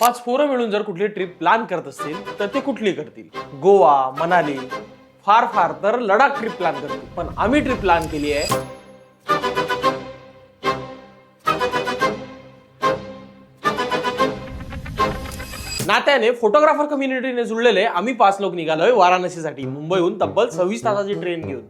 पाच पोरं मिळून जर कुठली ट्रिप प्लॅन करत असतील तर ते कुठली करतील? गोवा, मनाली, फार फार तर लडाख ट्रिप प्लॅन करतील. पण आम्ही ट्रिप प्लॅन केली आहे नात्याने फोटोग्राफर कम्युनिटीने जुळलेले आम्ही 5 लोक निघालोय वाराणसीसाठी, मुंबईहून तब्बल 26 तासाची ट्रेन घेऊन.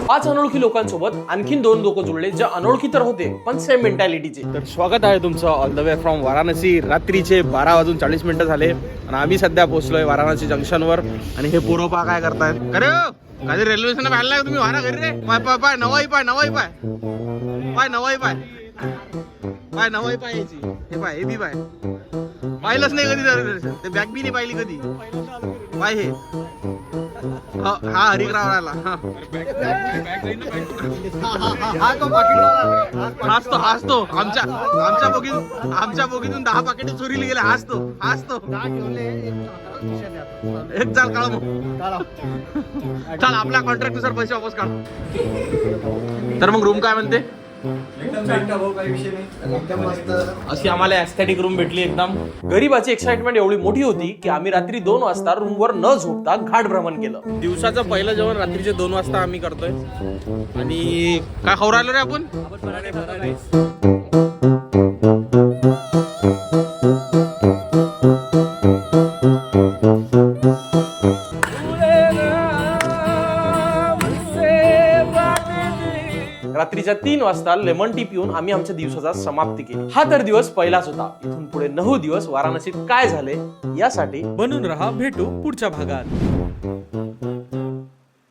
पाच अनोळखी लोकांसोबत आणखीन 2 लोक जुळले जे अनोळखी तर होते पण सेम मेंटॅलिटीचे. तर स्वागत आहे तुमचं all the way from Varanasi. रात्रीचे 12:40 झाले आणि आम्ही सध्या पोहोचलोय वाराणसी जंक्शनवर. आणि हे पोरं पहा काय करतायत. अरे काही रेल्वे स्टेशन पाहिलं तुम्ही? वारा घरी रे पाय नवाई पाय यायची. हे पाय हे बी पाय पाहिलंच नाही कधी. ते बॅग बी नाही पाहिली कधी. पाय हे हा हरिकराव राहिला. हासतो आमच्या बोगीतून 10 पाकिटे चोरीला गेले. हासतो एक चाल काढ मग. चल आपल्या कॉन्ट्रॅक्ट नुसार पैसे वापस काढ. तर मग रूम काय म्हणते? अशी आम्हाला ऍस्थेटिक रूम भेटली एकदम. गरीबाची एक्साइटमेंट एवढी मोठी होती की आम्ही रात्री 2 वाजता रूमवर न झोपता घाट भ्रमण केलं. दिवसाचं पहिलं जेवण रात्रीचे 2 वाजता आम्ही करतोय. आणि काय खाऊ राहिलो रे आपण? रात्रीच्या 3 वाजता लेमन टी पिऊन आम्ही आमच्या दिवसाचा समाप्ती केली. हा तर दिवस पहिलाच होता. इथून पुढे 9 दिवस वाराणसीत काय झाले यासाठी बनून रहा. भेटू पुढच्या भागात.